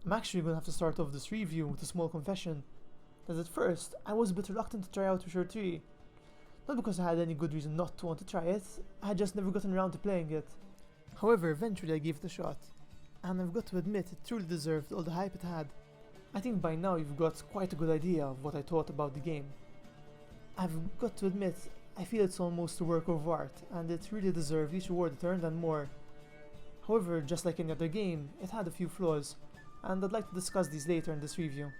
I'm actually gonna have to start off this review with a small confession, that at first I was a bit reluctant to try out Witcher 3. Not because I had any good reason not to want to try it, I had just never gotten around to playing it. However, eventually I gave it a shot, and I've got to admit it truly deserved all the hype it had. I think by now you've got quite a good idea of what I thought about the game. I've got to admit, I feel it's almost a work of art, and it really deserved each award it earned and more. However, just like any other game, it had a few flaws, and I'd like to discuss these later in this review.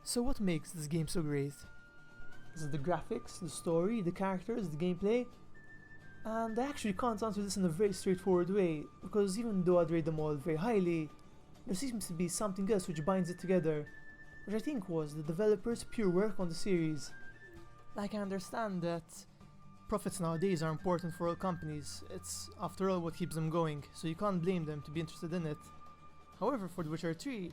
So what makes this game so great? Is it the graphics, the story, the characters, the gameplay? And I actually can't answer this in a very straightforward way, because even though I'd rate them all very highly, there seems to be something else which binds it together, which I think was the developers' pure work on the series. Like, I understand that profits nowadays are important for all companies, it's after all what keeps them going, so you can't blame them to be interested in it. However, for The Witcher 3,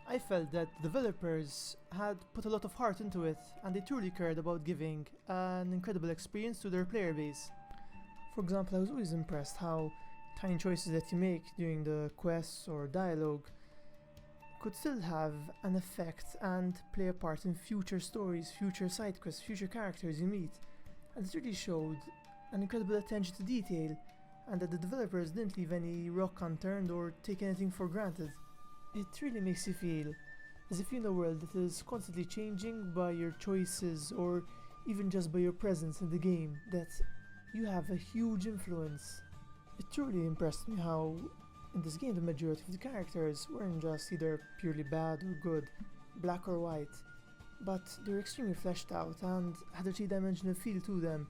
I felt that the developers had put a lot of heart into it, and they truly cared about giving an incredible experience to their player base. For example, I was always impressed how tiny choices that you make during the quests or dialogue could still have an effect and play a part in future stories, future side quests, future characters you meet. And it really showed an incredible attention to detail, and that the developers didn't leave any rock unturned or take anything for granted. It really makes you feel as if you're in a world that is constantly changing by your choices or even just by your presence in the game, that you have a huge influence. It truly impressed me how in this game the majority of the characters weren't just either purely bad or good, black or white, but they were extremely fleshed out and had a three-dimensional feel to them,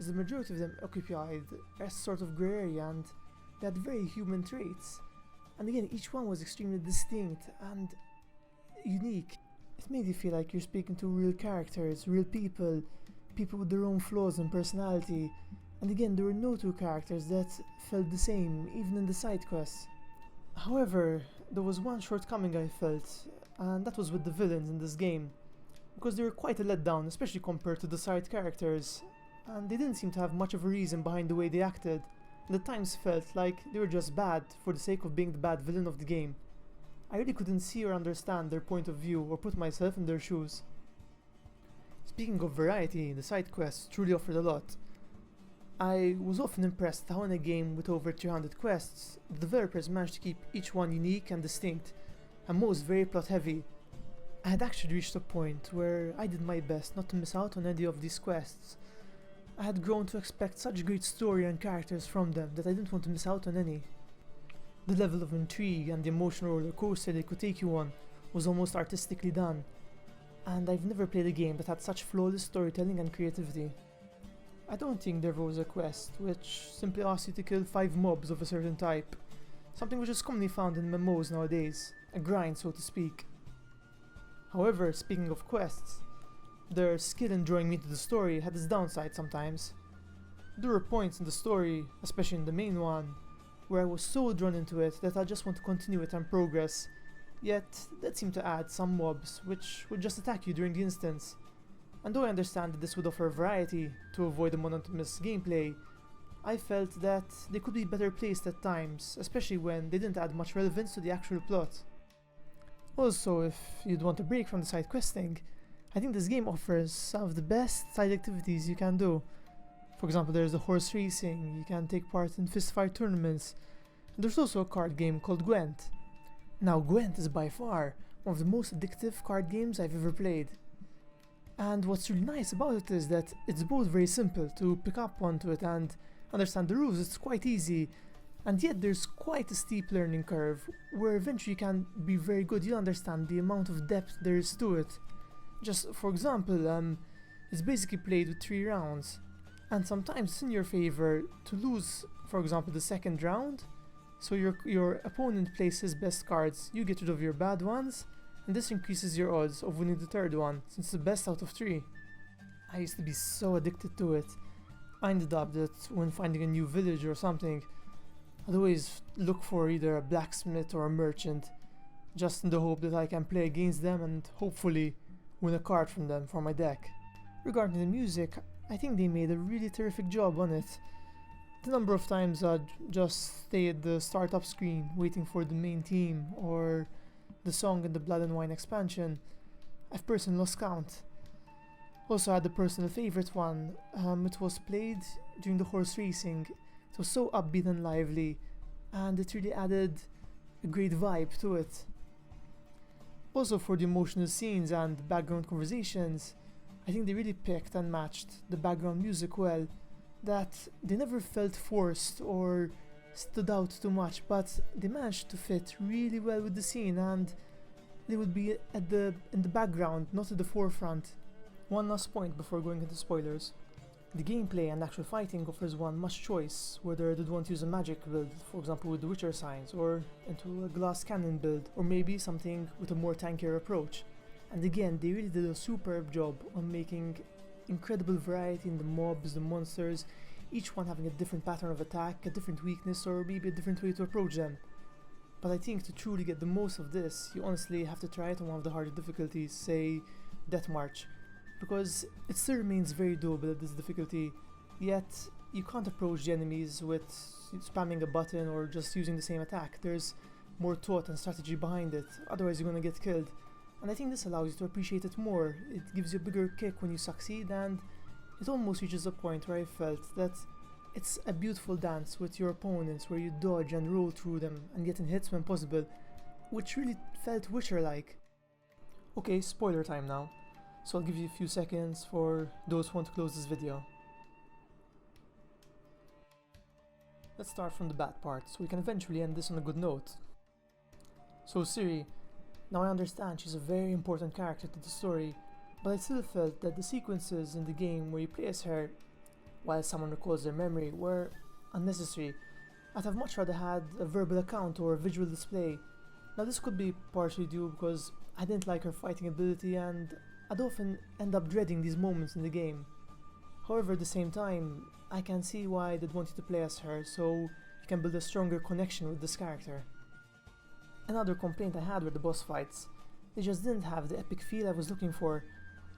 as the majority of them occupied a sort of grey area and they had very human traits. And again, each one was extremely distinct and unique. It made you feel like you're speaking to real characters, real people, people with their own flaws and personality. And again, there were no two characters that felt the same, even in the side quests. However, there was one shortcoming I felt, and that was with the villains in this game, because they were quite a letdown, especially compared to the side characters, and they didn't seem to have much of a reason behind the way they acted, and at times felt like they were just bad for the sake of being the bad villain of the game. I really couldn't see or understand their point of view or put myself in their shoes. Speaking of variety, the side quests truly offered a lot. I was often impressed how in a game with over 300 quests, the developers managed to keep each one unique and distinct, and most very plot heavy. I had actually reached a point where I did my best not to miss out on any of these quests. I had grown to expect such great story and characters from them that I didn't want to miss out on any. The level of intrigue and the emotional roller coaster they could take you on was almost artistically done, and I've never played a game that had such flawless storytelling and creativity. I don't think there was a quest which simply asks you to kill 5 mobs of a certain type, something which is commonly found in MMOs nowadays, a grind so to speak. However, speaking of quests, their skill in drawing me into the story had its downside sometimes. There were points in the story, especially in the main one, where I was so drawn into it that I just want to continue it and progress, yet that seemed to add some mobs which would just attack you during the instance. And though I understand that this would offer variety to avoid the monotonous gameplay, I felt that they could be better placed at times, especially when they didn't add much relevance to the actual plot. Also, if you'd want a break from the side questing, I think this game offers some of the best side activities you can do. For example, there's the horse racing, you can take part in fistfight tournaments, and there's also a card game called Gwent. Now Gwent is by far one of the most addictive card games I've ever played. And what's really nice about it is that it's both very simple to pick up onto it and understand the rules, it's quite easy, and yet there's quite a steep learning curve where eventually you can be very good, you'll understand the amount of depth there is to it. Just for example, it's basically played with 3 rounds, and sometimes it's in your favor to lose, for example, the second round, so your opponent plays his best cards, you get rid of your bad ones, and this increases your odds of winning the third one, since it's the best out of 3. I used to be so addicted to it. I ended up that when finding a new village or something, I'd always look for either a blacksmith or a merchant, just in the hope that I can play against them and hopefully win a card from them for my deck. Regarding the music, I think they made a really terrific job on it. The number of times I'd just stay at the startup screen waiting for the main theme, or the song in the Blood and Wine expansion, I've personally lost count. Also I had a personal favourite one. It was played during the horse racing. It was so upbeat and lively, and it really added a great vibe to it. Also for the emotional scenes and background conversations, I think they really picked and matched the background music well, that they never felt forced or stood out too much, but they managed to fit really well with the scene, and they would be in the background, not at the forefront. One last point before going into spoilers. The gameplay and actual fighting offers one much choice, whether they'd want to use a magic build, for example with the Witcher signs, or into a glass cannon build, or maybe something with a more tankier approach. And again, they really did a superb job on making incredible variety in the mobs, the monsters, each one having a different pattern of attack, a different weakness, or maybe a different way to approach them. But I think to truly get the most of this, you honestly have to try it on one of the harder difficulties, say Death March, because it still remains very doable at this difficulty, yet you can't approach the enemies with spamming a button or just using the same attack. There's more thought and strategy behind it, otherwise you're gonna get killed. And I think this allows you to appreciate it more. It gives you a bigger kick when you succeed, and it almost reaches a point where I felt that it's a beautiful dance with your opponents where you dodge and roll through them and getting hits when possible, which really felt Witcher-like. Okay, spoiler time now, so I'll give you a few seconds for those who want to close this video. Let's start from the bad part, so we can eventually end this on a good note. So Ciri, now I understand she's a very important character to the story, but I still felt that the sequences in the game where you play as her while someone recalls their memory were unnecessary. I'd have much rather had a verbal account or a visual display. Now this could be partially due because I didn't like her fighting ability, and I'd often end up dreading these moments in the game. However, at the same time, I can see why they'd want you to play as her, so you can build a stronger connection with this character. Another complaint I had were the boss fights. They just didn't have the epic feel I was looking for.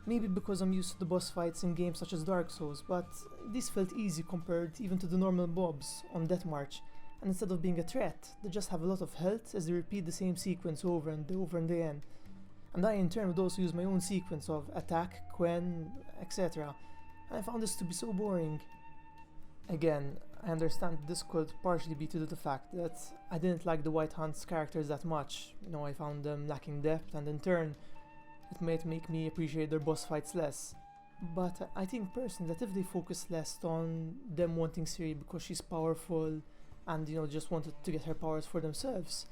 Maybe because I'm used to the boss fights in games such as Dark Souls, but these felt easy compared even to the normal mobs on Death March, and instead of being a threat, they just have a lot of health as they repeat the same sequence over and over and again. And I in turn would also use my own sequence of attack, quen, etc. And I found this to be so boring. Again, I understand this could partially be due to the fact that I didn't like the White Hunt's characters that much. I found them lacking depth, and in turn, it might make me appreciate their boss fights less. But I think personally that if they focus less on them wanting Ciri because she's powerful and just wanted to get her powers for themselves,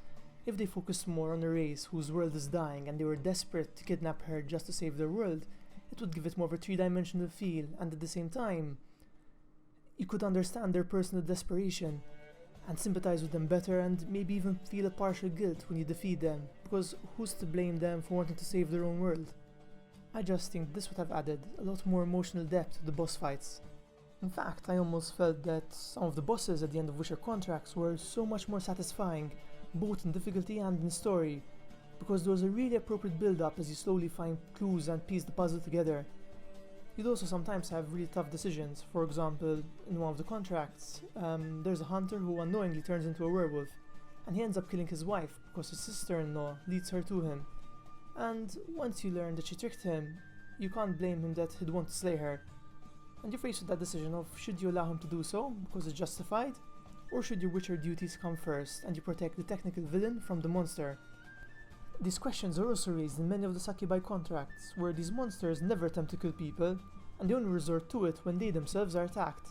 if they focused more on a race whose world is dying and they were desperate to kidnap her just to save their world, it would give it more of a three-dimensional feel, and at the same time, you could understand their personal desperation and sympathize with them better, and maybe even feel a partial guilt when you defeat them, because who's to blame them for wanting to save their own world? I just think this would have added a lot more emotional depth to the boss fights. In fact, I almost felt that some of the bosses at the end of Witcher contracts were so much more satisfying, both in difficulty and in story, because there was a really appropriate build-up as you slowly find clues and piece the puzzle together. You'd also sometimes have really tough decisions. For example, in one of the contracts, there's a hunter who unknowingly turns into a werewolf, and he ends up killing his wife because his sister-in-law leads her to him. And once you learn that she tricked him, you can't blame him that he'd want to slay her. And you're faced with that decision of should you allow him to do so because it's justified, or should your Witcher duties come first and you protect the technical villain from the monster. These questions are also raised in many of the Succubi contracts, where these monsters never attempt to kill people, and they only resort to it when they themselves are attacked.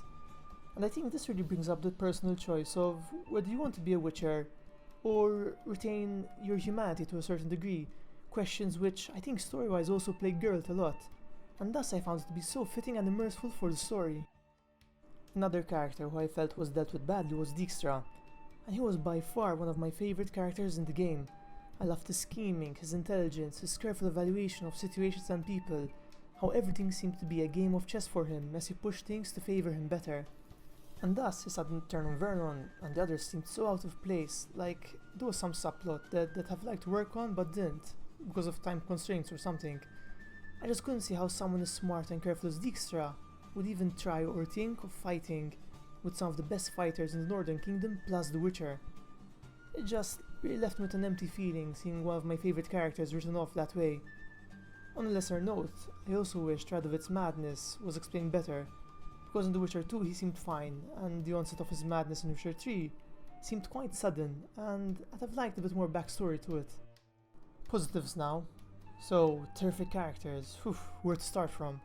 And I think this really brings up the personal choice of whether you want to be a Witcher, or retain your humanity to a certain degree, questions which I think story-wise also plague Geralt a lot, and thus I found it to be so fitting and immersive for the story. Another character who I felt was dealt with badly was Dijkstra, and he was by far one of my favourite characters in the game. I loved his scheming, his intelligence, his careful evaluation of situations and people, how everything seemed to be a game of chess for him as he pushed things to favour him better. And thus his sudden turn on Vernon and the others seemed so out of place, like there was some subplot that I've liked to work on but didn't, because of time constraints or something. I just couldn't see how someone as smart and careful as Dijkstra would even try or think of fighting with some of the best fighters in the Northern Kingdom plus the Witcher. It just really left me with an empty feeling seeing one of my favourite characters written off that way. On a lesser note, I also wish Radovic's madness was explained better, because in The Witcher 2 he seemed fine, and the onset of his madness in Witcher 3 seemed quite sudden, and I'd have liked a bit more backstory to it. Positives now. So, terrific characters, where to start from?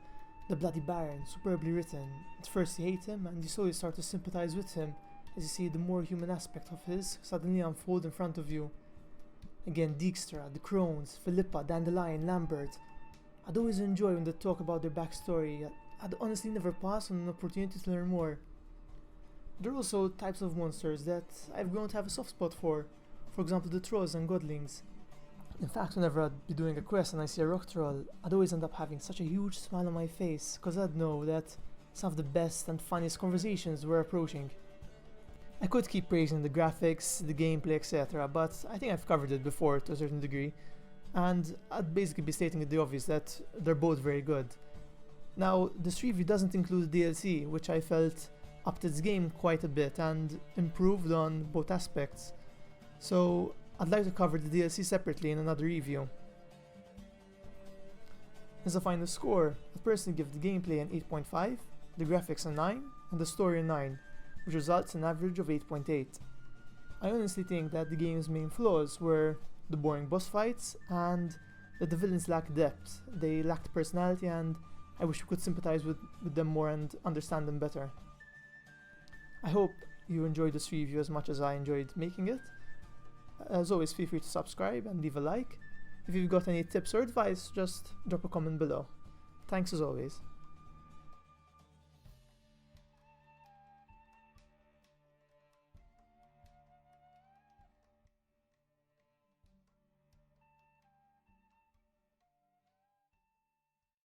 The Bloody Baron, superbly written. At first you hate him, and you slowly start to sympathize with him, as you see the more human aspect of his suddenly unfold in front of you. Again, Dijkstra, the Crones, Philippa, Dandelion, Lambert. I'd always enjoy when they talk about their backstory. I'd honestly never pass on an opportunity to learn more. There are also types of monsters that I've grown to have a soft spot for example the trolls and godlings. In fact, whenever I'd be doing a quest and I see a rock troll, I'd always end up having such a huge smile on my face, cause I'd know that some of the best and funniest conversations were approaching. I could keep praising the graphics, the gameplay, etc., but I think I've covered it before to a certain degree, and I'd basically be stating the obvious that they're both very good. Now, this review doesn't include DLC, which I felt upped its game quite a bit and improved on both aspects, so I'd like to cover the DLC separately in another review. As a final score, I'd personally give the gameplay an 8.5, the graphics a 9, and the story a 9, which results in an average of 8.8. I honestly think that the game's main flaws were the boring boss fights and that the villains lacked depth. They lacked personality, and I wish we could sympathize with them more and understand them better. I hope you enjoyed this review as much as I enjoyed making it. As always, feel free to subscribe and leave a like. If you've got any tips or advice, just drop a comment below. Thanks as always.